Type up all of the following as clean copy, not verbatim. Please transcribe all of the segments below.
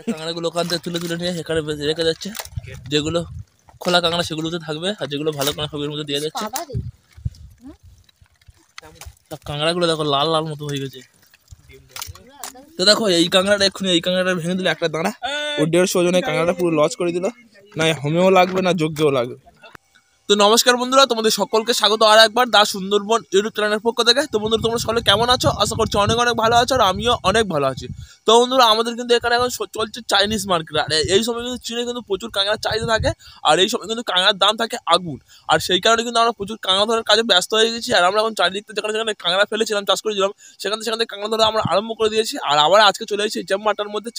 কাঁকড়াগুলো ওখান থেকে তুলে তুলে নিয়ে এখানে রেখে যাচ্ছে। যেগুলো খোলা কাঁকড়া সেগুলোতে থাকবে, আর যেগুলো ভালো কাঁকড়া সবের মধ্যে দিয়ে যাচ্ছে। কাঁকড়াগুলো দেখো লাল লাল মতো হয়ে গেছে। তো দেখো এই কাঁকড়াটা এক্ষুনি এই কাঁকড়াটা ভেঙে দিল একটা দাঁড়া, ও 150 ওজনের কাঁকড়াটা পুরো লস করে দিল। না হোমেও লাগবে না যজ্ঞেও লাগবে। তো নমস্কার বন্ধুরা, তোমাদের সকলকে স্বাগত আর একবার দা সুন্দরবন ইউটিউব চ্যানেলের পক্ষ থেকে। তো বন্ধুরা তোমরা সকলে কেমন আছো? আশা করছি অনেক অনেক ভালো আছো, আর আমিও অনেক ভালো আছি। তো বন্ধুরা আমাদের কিন্তু এখানে এখন চলছে চাইনিজ মার্কেট, আর এই সময় কিন্তু চীনে কিন্তু প্রচুর কাঁকড়ার চাহিদা থাকে, আর এই সময় কিন্তু কাঁকড়ার দাম থাকে আগুন। আর সেই কারণে কিন্তু আমরা প্রচুর কাঁকড়া ধরার কাজে ব্যস্ত হয়ে গেছি। আর আমরা এখন চারিদিক থেকে যেখানে যেখানে কাঁকড়া ফেলেছিলাম, চাষ করেছিলাম, সেখান থেকে কাঁকড়া ধরা আমরা আরম্ভ করে দিয়েছি। আর আবার আজকে চলে এসেছি চেম্বারের মধ্যে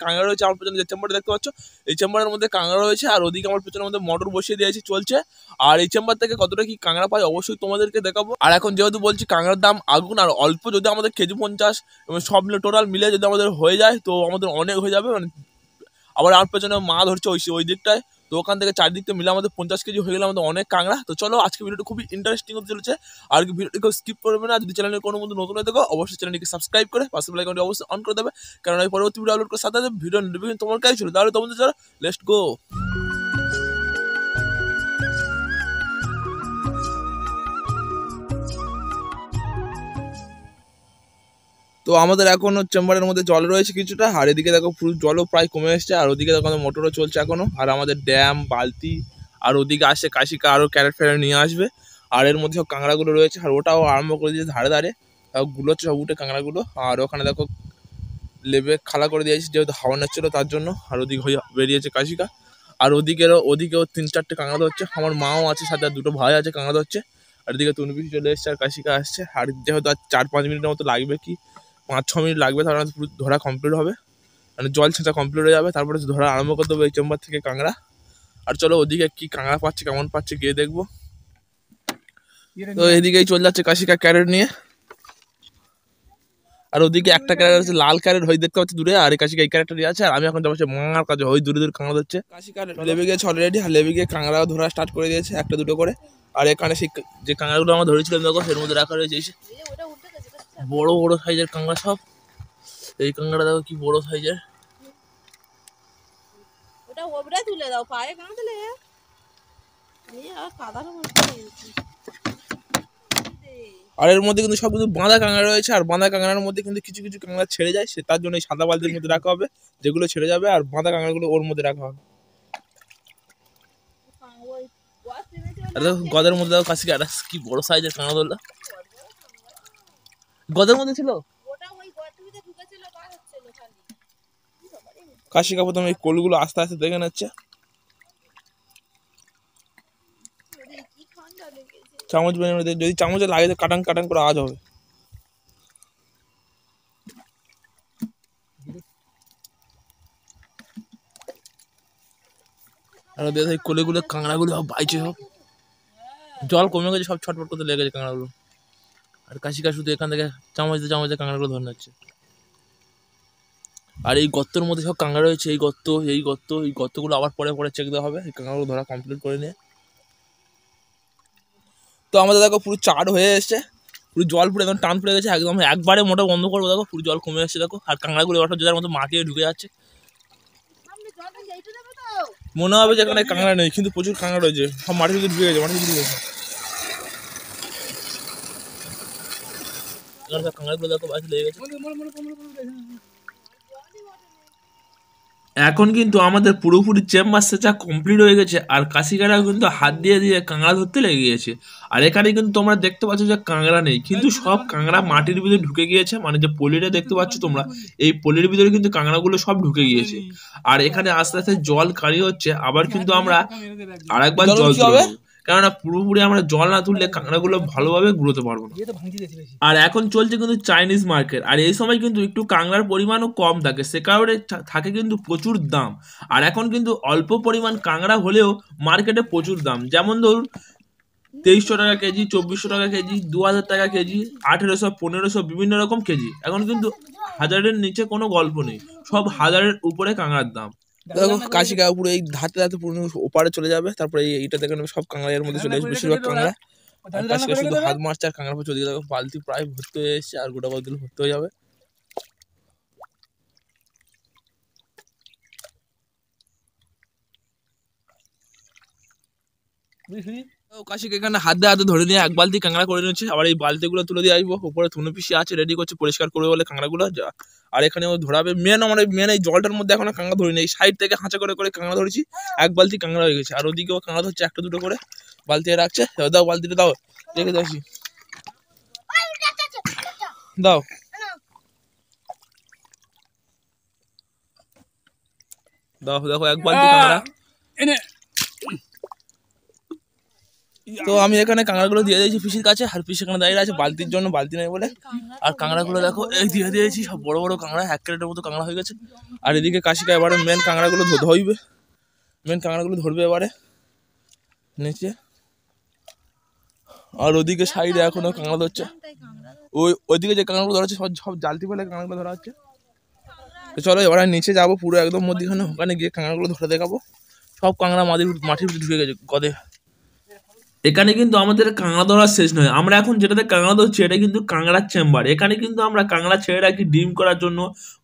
কাঁকড়া রয়েছে। আমার পেছনে যে চেম্বারটা দেখতে পাচ্ছ, এই চেম্বারের মধ্যে কাঁকড়া রয়েছে, আর ওদিকে আমার পেছনের মধ্যে মোটর বসিয়ে দিয়েছি, চলছে। আর এই চেম্বার থেকে কতটা কি কাঁকড়া পাই অবশ্যই তোমাদেরকে দেখাবো। আর এখন যেহেতু বলছি কাঁকড়ার দাম আগুন, আর অল্প যদি আমাদের কেজি 50 এবং সব টোটাল মিলে যদি আমাদের হয়ে যায় তো আমাদের অনেক হয়ে যাবে। মানে আবার আমার পেছনে মা ধরছে ওই দিকটায়, তো ওখান থেকে চারদিক থেকে মিলে আমাদের 50 কেজি হয়ে গেলে আমাদের অনেক কাঁকড়া। তো চলো আজকে ভিডিওটা খুবই ইন্টারেস্টিং হতে চলেছে, আর ভিডিওটিকে স্কিপ করবে না। যদি চ্যানেলের কোনো বন্ধু নতুন হয়ে থাকো অবশ্যই চ্যানেলটিকে সাবস্ক্রাইব করে পাশে বেল আইকনটি অবশ্যই অন করে দেবে, কারণ এই পরবর্তী ভিডিও আপলোড করার সাথে সাথে ভিডিও নোটিফিকেশন তোমার কাছে ছিল। তাহলে তোমাদের চলো লেটস গো। তো আমাদের এখনো চেম্বারের মধ্যে জল রয়েছে কিছুটা, আর এদিকে দেখো পুরো জলও প্রায় কমে এসছে, আর ওদিকে দেখো মোটরও চলছে এখনো। আর আমাদের ড্যাম বালতি, আর ওদিকে আসছে কাশিকা আরও ক্যারেট ফ্যারেট নিয়ে আসবে। আর এর মধ্যে সব কাঁকড়াগুলো রয়েছে, আর ওটাও আরম্ভ করে দিয়েছে ধারে ধারে সব গুলোচ্ছে সব উঠে কাঁকড়াগুলো। আর ওখানে দেখো লেবে খালা করে দিয়েছি যেহেতু হাওয়া নিচ্ছিল তার জন্য। আর ওদিকে হয়ে বেরিয়েছে কাশিকা, আর ওদিকেও 3-4টে কাঁকড়া ধরছে। আমার মাও আছে সাথে, আর দুটো ভাই আছে কাঁকড়া ধরছে। আর এদিকে তুনবিশি চলে এসছে, আর কাশিকা আসছে। আর যেহেতু আর 4-5 মিনিটের মতো লাগবে, কি 5-6 মিনিট লাগবে, তাহলে পুরো ধরা কমপ্লিট হবে, মানে জল ছেঁচা কমপ্লিট হয়ে যাবে। তারপরে ধরা আরম্ভ করতে হবে এই চেম্বার থেকে কাঁকড়া। আর চলো ওদিকে কি কাঁকড়া পাচ্ছে কেমন পাচ্ছে গিয়ে দেখবো। তো এদিকেই চলে যাচ্ছে কাশিকা ক্যারেট নিয়ে, আর ওদিকে একটা ক্যারেট আছে লাল ক্যারেট হয়ে দেখতে পাচ্ছি দূরে, আর এই কাশিকা এই ক্যারেক্টারই আছে। আর আমি এখন যাবো মার কাছে, ওই দূরে দূরে কাঁকড়া ধরছে। কাশিকা লেবে গেছে অলরেডি, আর লেবে গিয়ে কাঁকড়া ধরা স্টার্ট করে দিয়েছে একটা দুটো করে। আর এখানে সেই যে কাঁকড়াগুলো আমরা ধরেছিলাম দেখো এর মধ্যে রাখা রয়েছে বড় বড় সাইজের কাঁকড়া সব। এই কাঁকড়া দেখো কি বড় সাইজের। ওটা ওবড়া তুলে দাও, পায়ে কেন দিলে? আর এর মধ্যে কিন্তু সব কিন্তু বাঁধা কাঁকড়া রয়েছে, আর বাঁধা কাঁকড়ার মধ্যে কিন্তু কিছু কিছু কাঁকড়া ছেড়ে যায়, সে তার জন্য এই সাদা বালতির মধ্যে রাখা হবে, যেগুলো ছেড়ে যাবে, আর বাঁধা কাঁকড়াগুলো ওর মধ্যে রাখা হবে। আর দেখো গদের মধ্যে দেখো কাশিকা একটা কি বড় সাইজের কাঁকড়া ধরলো, গদের মধ্যে ছিল। কাশিকা প্রথমে এই কোলগুলো আস্তে আস্তে দেখে নিচ্ছে, চামচ বের যদি চামচে লাগে তো কাটাং কাটাং করে আওয়াজ হবে। আর দেখো এই কোলেগুলো কাঁকড়াগুলো সব বাইছে, সব জল কমে গেছে, সব ছটফট করতে লেগে গেছে কাঁকড়াগুলো। আর কাশিকা শুধু এখান থেকে চামচে কাঁকড়াগুলো ধরে নিচ্ছে। আর এই গর্তের মধ্যে সব কাঁকড়া রয়েছে, এই গর্তগুলো আবার পরে পরে চেক দেওয়া হবে এই কাঁকড়াগুলো ধরা কমপ্লিট করে নিয়ে। তো আমাদের দেখো পুরো চার হয়ে এসছে, পুরো জল পুরো একদম টান পড়ে গেছে, একদম একবারে মোটা বন্ধ করবো। দেখো পুরো জল কমে এসছে, দেখো আর কাঁকড়াগুলো এবার যার মতো মাটি ঢুকে যাচ্ছে। মনে হবে যে এখানে কাঁকড়া নেই, কিন্তু প্রচুর কাঁকড়া রয়েছে, সব মাটির ভিতরে ঢুকে গেছে, মাটির ভিতরে ঢুকে গেছে। কাঁকড়াগুলো দেখো বাইরে লেগে গেছে। এখন কিন্তু আমাদের পুরোপুরি চেম্বার সেচা কমপ্লিট হয়ে গেছে, আর কাশিকারাও কিন্তু হাত দিয়ে দিয়ে কাঁকড়া ধরতে লেগে গিয়েছে। আর এখানে কিন্তু তোমরা দেখতে পাচ্ছ যে কাঁকড়া নেই, কিন্তু সব কাঁকড়া মাটির ভিতরে ঢুকে গিয়েছে, মানে যে পলিটা দেখতে পাচ্ছ তোমরা, এই পলির ভিতরে কিন্তু কাঁকড়াগুলো সব ঢুকে গিয়েছে। আর এখানে আস্তে আস্তে জল খালি হচ্ছে, আবার কিন্তু আমরা আরেকবার জল তুলবো, কেননা পুরোপুরি আমরা জল না তুললে কাঁকড়াগুলো ভালোভাবে ঘুরোতে পারবো না। আর এখন চলছে কিন্তু চাইনিজ মার্কেট, আর এই সময় কিন্তু একটু কাঁকড়ার পরিমাণও কম থাকে, সে কারণে থাকে কিন্তু প্রচুর দাম। আর এখন কিন্তু অল্প পরিমাণ কাঁকড়া হলেও মার্কেটে প্রচুর দাম, যেমন ধরুন 2300 টাকা কেজি, 2400 টাকা কেজি, 2000 টাকা কেজি, 1800, 1500 বিভিন্ন রকম কেজি। এখন কিন্তু 1000-এর নিচে কোনো গল্প নেই, সব 1000-এর উপরে কাঁকড়ার দাম। দেখো কাশিকা পুরো এই ধাতে ধাতে পুরো ওপারে চলে যাবে, তারপরে এইটা দেখে সব কাঁকড়া এর মধ্যে চলে আসবে, বেশিরভাগ কাঁকড়া। কাশিকা শুধু হাত মারছে, আর কাঁকড়া চলে দেখো বালতি প্রায় ভর্তি হয়ে এসছে, আর গোটা বালতি ভর্তি হয়ে যাবে। কাশিকে এখানে হাতে হাতে ধরে নিয়ে এক বালতি কাঁকড়া করে নিচ্ছে। আবার এই বালতিগুলো তুলে দিয়ে আসবো। উপরে ধুনো পিসি আছে, রেডি করছে পরিষ্কার করবে বলে কাঁকড়াগুলো। আর এখানে ও ধরাবে মেন এই জলটার মধ্যে এখনো কাঁকড়া ধরি নেই। সাইড থেকে হাঁচা করে করে কাঁকড়া ধরেছি, এক বালতি কাঁকড়া হয়ে গেছে। আর ওদিকেও কাঁকড়া ধরছে একটা দুটো করে, বালতি রাখছে। দাও বালতিটা দাও, রেখে দাও, দাও। দেখো এক বালতি কাঁকড়া। তো আমি এখানে কাঁকড়াগুলো দিয়ে দিয়েছি পিসির কাছে, আর পিসি এখানে দাঁড়িয়ে আছে বালতির জন্য, বালতি নেই বলে। আর কাঁকড়াগুলো দেখো এই দিয়ে দিয়েছি, সব বড় বড় কাঁকড়া, 1 ক্যারেটের মতো কাঁকড়া হয়ে গেছে। আর এদিকে কাশিকা এবারে মেন কাঁকড়াগুলো ধরবে, এবারে নিচে। আর ওদিকে সাইডে এখনো কাঁকড়া ধরছে, ওইদিকে যে কাঁকড়াগুলো ধরা হচ্ছে সব জালতি ফেলে কাঁকড়াগুলো ধরা হচ্ছে। তো চলো এবার নিচে যাবো পুরো একদম মধ্যখানে, ওখানে গিয়ে কাঁকড়াগুলো ধরে দেখাবো। সব কাঁকড়া মাটির ঢুকে গেছে গদে। এখানে কিন্তু আমাদের কাঁকড়া ধরার শেষ নয়। আমরা এখন যেটাতে কাঁকড়া ধরছি এটা কিন্তু কাঁকড়ার চেম্বার। এখানে কিন্তু আমরা কাঁকড়া ছেড়ে রাখি ডিম করার জন্য,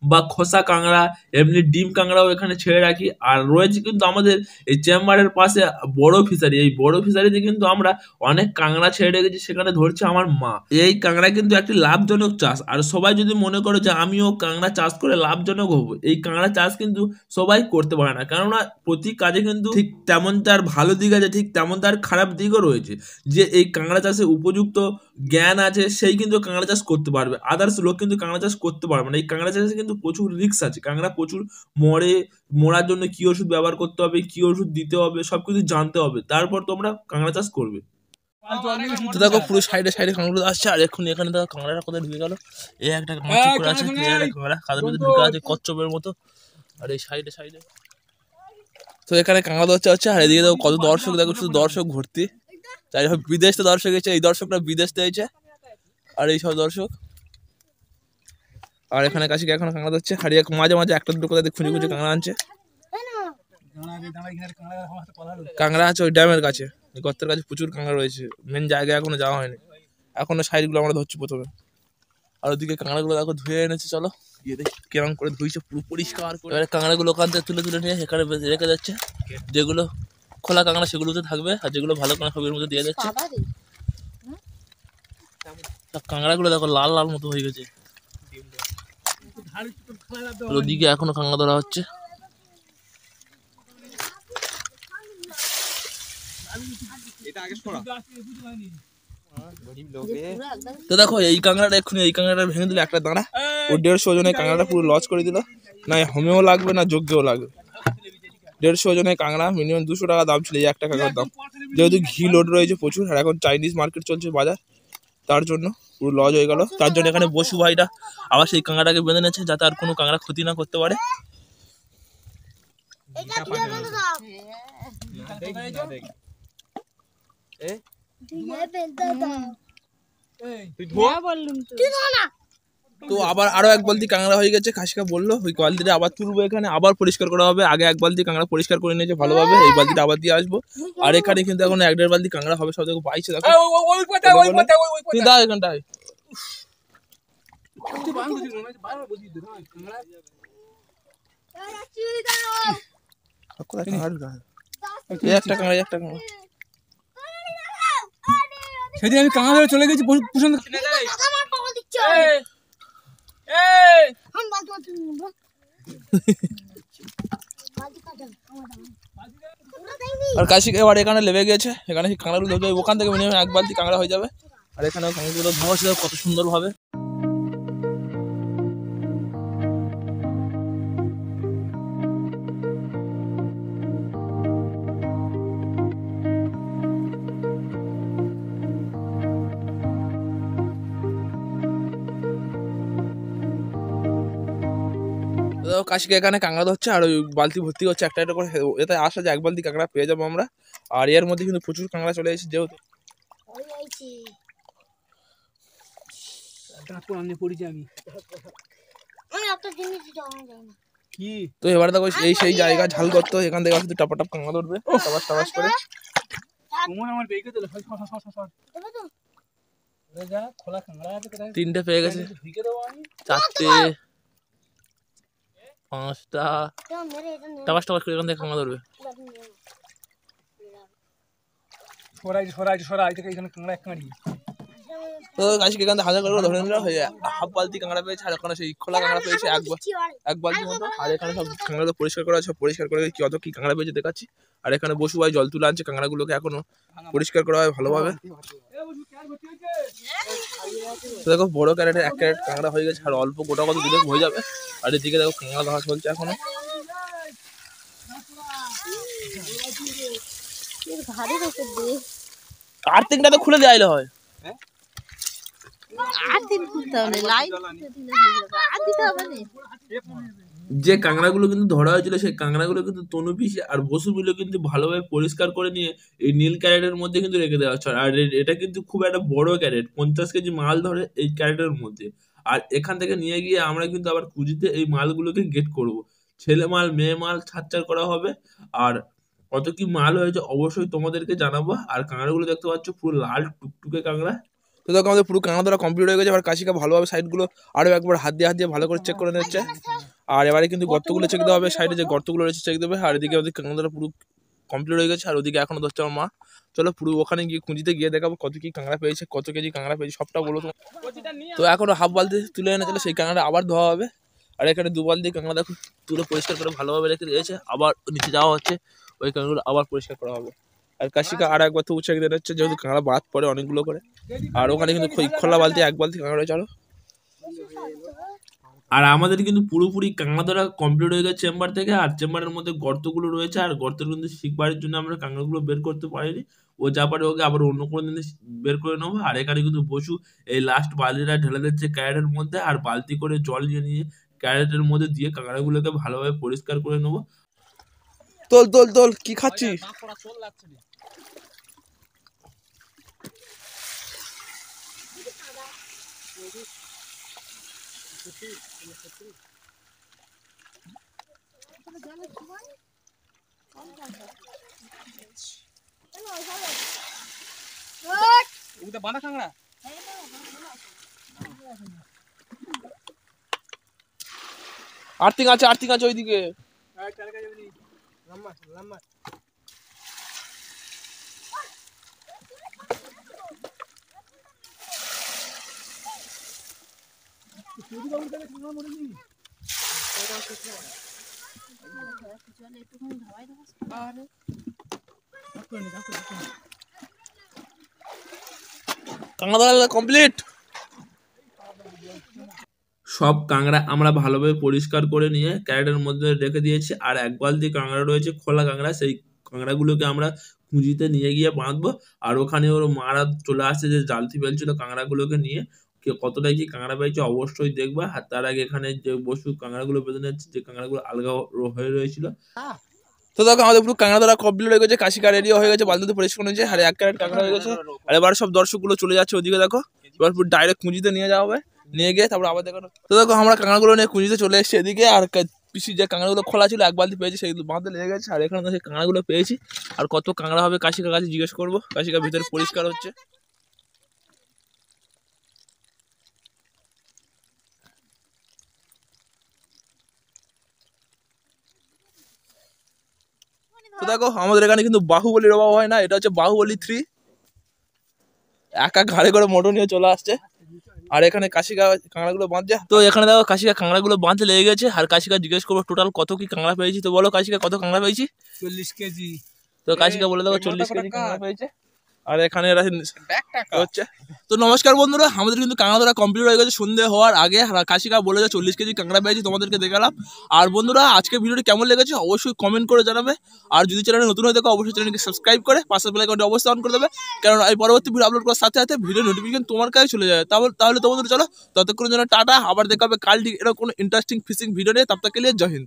বা খোসা কাঁকড়া, এমনি ডিম কাঁকড়াও এখানে ছেড়ে রাখি। আর রয়েছে কিন্তু আমাদের এই চেম্বারের পাশে বড় ফিশারি। এই বড় ফিশারিতে কিন্তু আমরা অনেক কাঁকড়া ছেড়ে রেখেছি, সেখানে ধরছে আমার মা। এই কাঁকড়া কিন্তু একটি লাভজনক চাষ। আর সবাই যদি মনে করো যে আমিও কাঁকড়া চাষ করে লাভজনক হবো, এই কাঁকড়া চাষ কিন্তু সবাই করতে পারে না। কেননা প্রতি কাজে কিন্তু ঠিক তেমন তার ভালো দিক আছে, ঠিক তেমন তার খারাপ দিকও রয়েছে। যে এই কাঁকড়া চাষে উপযুক্ত জ্ঞান আছে সেই কিন্তু কাঁকড়া চাষ করতে পারবে, আদার্স লোক কিন্তু কাঁকড়া চাষ করতে পারবে না। এই কাঁকড়া চাষে কিন্তু প্রচুর রিস্ক আছে। কাঁকড়া প্রচুর মরার জন্য কি ওষুধ ব্যবহার করতে হবে, কি ওষুধ দিতে হবে, সবকিছু জানতে হবে, তারপর তোমরা কাঁকড়া চাষ করবে। তো দেখো পুরো সাইডে কাঁকড়া আসছে। আর এখন এখানে দেখো কাঁকড়াটা কোথায় ঢুকে গেল। এই একটা কাঁকড়া আছে, কাঁকড়া কাদের মধ্যে ঢুকে আছে কচ্ছপের মতো। আর এই সাইডে তো এখানে কাঁকড়া ধরছে হচ্ছে। আর এদিকে দেখো কত দর্শক, দেখো শুধু দর্শক ভর্তি। তাই বিদেশ তো দর্শক এসেছে, এই দর্শকরা বিদেশ থেকে। আর এই সব দর্শক। আর এখানে কাশিকে এখন কাঁকড়া ধরছে। আর মাঝে মাঝে একটা দুটো কোথায় খুঁজে কাঁকড়া আনছে। কাঁকড়া আছে ওই ড্যামের কাছে, গর্তের কাছে প্রচুর কাঁকড়া রয়েছে। মেন জায়গায় এখনো যাওয়া হয়নি, এখনো সাইডগুলো আমরা ধরছি প্রথমে। আর ওদিকে কাঁকড়াগুলো দেখো ধুয়ে এনেছে, চলো গিয়ে দেখি কেরম করে ধুইছে, পুরো পরিষ্কার করে। এবারে কাঁকড়াগুলো ওখান থেকে তুলে নিয়ে এখানে রেখে যাচ্ছে। যেগুলো খোলা কাঁকড়া সেগুলোতে থাকবে, আর যেগুলো ভালো কাঁকড়া সবের মধ্যে দিয়ে যাচ্ছে। কাঁকড়াগুলো দেখো লাল লাল মতো হয়ে গেছে। ওদিকে এখনো কাঁকড়া ধরা হচ্ছে। তো দেখো এই কাঁকড়াটা এক্ষুনি ভেঙে দিল একটা দাঁড়া, ও 150 ওজনের কাঁকড়াটা পুরো লস করে দিল। না হোমেও লাগবে না যজ্ঞেও লাগবে। 150 ওজনের কাঁকড়া, মিনিমাম 200 টাকা দাম ছিল এই একটা কাঁকড়ার দাম। যেহেতু ঘি লোড রয়েছে প্রচুর, আর এখন চাইনিজ মার্কেট চলছে বাজার, তার জন্য পুরো লস হয়ে গেল। তার জন্য এখানে বসু ভাইটা আবার সেই কাঁকড়াটাকে বেঁধে নিয়েছে, যাতে আর কোনো কাঁকড়া ক্ষতি না করতে পারে। তো আবার আরো এক বালতি কাঁকড়া হয়ে গেছে। কাশিকা বললো ওই বালতিটা আবার তুলবো, এখানে আবার পরিষ্কার করা হবে। আগে এক বালতি কাঁকড়া পরিষ্কার করে নিয়েছে ভালোভাবে, এই বালতিটা আবার দিয়ে আসবো। আর এখানে কিন্তু এখন 1-1.5 বালতি কাঁকড়া হবে। সব দেখো পাইছে, দেখো দাও এখানটায়। একটা কাঁকড়া সেদিন আমি কাঁকড়া ধরে চলে গেছি। আর কাশিকে এবার এখানে লেবে গেছে, এখানে কাঁকড়াগুলো ধরতে ওখান থেকে মিনিমাম 1 বালতি কাঁকড়া হয়ে যাবে। আর এখানে কাঁকড়াগুলো ধোয়া কত সুন্দর ভাবে। কাশিকে এখানে কাঁকড়া ধরছে, আর ওই বালতি ভর্তি হচ্ছে একটা একটা করে। এতে আসা যে 1 বালতি কাঁকড়া পেয়ে যাবো আমরা। আর এর মধ্যে কিন্তু প্রচুর কাঁকড়া চলে এসেছে, যেহেতু তো এবার দেখো এই সেই জায়গা ঝাল করতো, এখান থেকে শুধু টপাটপ কাঁকড়া ধরবে টাবাস করে। 3টে পেয়ে গেছে, 4টে, 5টা টাবাস করে এখান থেকে কাঁকড়া ধরবে। তো কাশিকে এখান থেকে হাজার করে ধরে নিল, হাফ বালতি কাঁকড়া পেয়েছে, আর ওখানে সেই খোলা কাঁকড়া পেয়েছে এক বালতি মতো। আর এখানে সব কাঁকড়া পরিষ্কার করা আছে, পরিষ্কার করে কত কি কাঁকড়া পেয়েছে দেখাচ্ছি। আর এখানে বসু ভাই জল তুলে আনছে, কাঁকড়াগুলোকে এখনো পরিষ্কার করা হয় ভালোভাবে। দেখো বড় ক্যারেটে 1 ক্যারেট কাঁকড়া হয়ে গেছে, আর অল্প গোটা কত দিলে হয়ে যাবে। আর এদিকে দেখো কাঁকড়া ধরা চলছে এখনো। আর্থিংটা তো খুলে দেওয়া হয়, যে কাঁকড়াগুলো কিন্তু ধরা হয়েছিল সেই কাঁকড়াগুলো কিন্তু তনু পিসি আর বসুগুলো কিন্তু ভালোভাবে পরিষ্কার করে নিয়ে এই নীল ক্যারেটের মধ্যে কিন্তু রেখে দেওয়া হচ্ছে। আর এটা কিন্তু খুব একটা বড় ক্যারেট, 50 কেজি মাল ধরে এই ক্যারেটের মধ্যে। আর এখান থেকে নিয়ে গিয়ে আমরা কিন্তু আবার কুজিতে এই মালগুলোকে গেট করব, ছেলে মাল মেয়ে মাল ছাড় করা হবে। আর কত কি মাল হয়েছে অবশ্যই তোমাদেরকে জানাবো। আর কাঁকড়াগুলো দেখতে পাচ্ছ পুরো লাল টুকটুকে কাঁকড়া। তো দেখো আমাদের পুরো কাঁকড়া ধরা কমপ্লিট হয়ে গেছে। আর কাশিকা ভালোভাবে সাইডগুলো আরো একবার হাত দিয়ে ভালো করে চেক করে নিচ্ছে। আর এবারে কিন্তু গর্তগুলো চেক দেওয়া হবে, সাইডে যে গর্তগুলো রয়েছে চেক দেবে। আর এদিকে আমাদের কাঁকড়া ধরা পুরো কমপ্লিট হয়ে গেছে। আর ওদিকে এখনো ধরছে আমার মা। চলো পুরো ওখানে গিয়ে খুঁজিতে গিয়ে দেখাবো কত কি কাঁকড়া পেয়েছে, কত কেজি কাঁকড়া পেয়েছে সবটা বলো তো। তো এখনো হাফ বালতি তুলে এনে চলো সেই কাঁকড়া আবার ধোয়া হবে। আর এখানে 2 বালতি কাঁকড়া দেখো তুলে পরিষ্কার করে ভালোভাবে রেখে দিয়েছে। আবার নিচে যাওয়া হচ্ছে, ওই কাঁকড়াগুলো আবার পরিষ্কার করা হবে। আর কাশিকা আর একবার তো উঁচে দিয়ে হচ্ছে, যেহেতু কাঁকড়া বাদ পড়ে অনেকগুলো করে। আর ওখানে কিন্তু খোলা বালতি 1 বালতি কাঁকড়া চলো। আর আমাদের কিন্তু পুরোপুরি কাঁকড়া ধরা কমপ্লিট হয়ে গেছে চেম্বার থেকে। আর চেম্বারের মধ্যে গর্তগুলো রয়েছে, আর গর্তের কিন্তু শিকবারের জন্য আমরা কাঁকড়াগুলো বের করতে পারিনি। ও যা পারে ওকে আবার অন্য কোনো দিন বের করে নেবো। আর এখানে কিন্তু বসু এই লাস্ট বালতিটা ঢেলে দিচ্ছে ক্যারেটের মধ্যে, আর বালতি করে জল নিয়ে ক্যারেটের মধ্যে দিয়ে কাঁকড়াগুলোকে ভালোভাবে পরিষ্কার করে নেবো। তোল কি খাচ্ছিস? আর্থিং আছে ওইদিকে। কাঁকড়া কমপ্লিট। সব কাঁকড়া আমরা ভালোভাবে পরিষ্কার করে নিয়ে ক্যারেটের মধ্যে রেখে দিয়েছি। আর 1 বালতি কাঁকড়া রয়েছে খোলা কাঁকড়া, সেই কাঁকড়াগুলোকে আমরা কুঁজিতে নিয়ে গিয়ে বাঁধবো। আর ওখানে ওর মারা চলে আসছে যে জালতি ফেলছিল কাঁকড়াগুলোকে নিয়ে, কতটাই কি কাঁকড়া পেয়েছে অবশ্যই দেখবা। আর তার আগে এখানে যে বসু কাঁকড়াগুলো বেঁধে নিচ্ছে, যে কাঁকড়াগুলো আলগা হয়ে রয়েছিল। তো দেখো আমাদের পুরো কাঁকড়া ধরা কমপ্লিট হয়ে গেছে, কাশিকা রেডি হয়ে গেছে, বালতিতে পরিষ্কার হয়েছে। আর 1 ক্যারেট কাঁকড়া হয়ে গেছে। আর এবার সব দর্শকগুলো চলে যাচ্ছে ওদিকে দেখো, এবার পুরো ডাইরেক্ট কুঁজিতে নিয়ে যাওয়া হবে, নিয়ে গিয়ে তারপর আবার দেখো। তো দেখো আমরা কাঁকড়াগুলো নিয়ে কুঁজিতে চলে এসেছি এদিকে। আর পিসি যে কাঁকড়াগুলো খোলা ছিল 1 বালতি পেয়েছি, সেগুলো বাঁধতে লেগে গেছে। আর এখানে সেই কাঁকড়াগুলো পেয়েছি। আর কত কাঁকড়া হবে কাশিকার কাছে জিজ্ঞেস করবো। কাশিকা ভিতরে পরিষ্কার হচ্ছে। তো দেখো আমাদের এখানে কিন্তু বাহুবলীর অভাব হয় না, এটা হচ্ছে বাহুবলী 3। একা ঘাড়ে করে মোটর নিয়ে চলে আসছে। আর এখানে কাশিকা কাঁকড়াগুলো বাঁধছে। তো এখানে দেখো কাশিকা কাঁকড়াগুলো বাঁধতে লেগে গেছে। আর কাশিকা জিজ্ঞেস করবো টোটাল কত কি কাঁকড়া পেয়েছি। তো বলো কাশিকা কত কাঁকড়া পেয়েছি? 40 কেজি। তো কাশিকা বলে দেখো 40 কেজি কাঁকড়া পেয়েছে। আর এখানে হচ্ছে। তো নমস্কার বন্ধুরা, আমাদের কিন্তু কাঁকড়া ধরা কমপ্লিট হয়ে গেছে সন্ধ্যে হওয়ার আগে। কাশিকা বলে যে 40 কেজি কাঁকড়া পেয়েছি, তোমাদেরকে দেখালাম। আর বন্ধুরা আজকে ভিডিওটি কেমন লেগেছে অবশ্যই কমেন্ট করে জানাবে। আর যদি চ্যানেলে নতুন হয়ে থাকো অবশ্যই চ্যানেলকে সাবস্ক্রাইব করে পাশের বেল আইকনটি অবশ্যই অন করে দেবে, কারণ এই পরবর্তী ভিডিও আপলোড করার সাথে সাথে ভিডিও নোটিফিকেশন তোমার কাছে চলে যায়। তাহলে তো বন্ধুরা চলো ততক্ষণের জন্য টাটা, আবার দেখা হবে কাল ঠিক এরকম কোনো ইন্টারেস্টিং ফিশিং ভিডিও নিয়ে। তব তক কে লিয়ে জয় হিন্দ।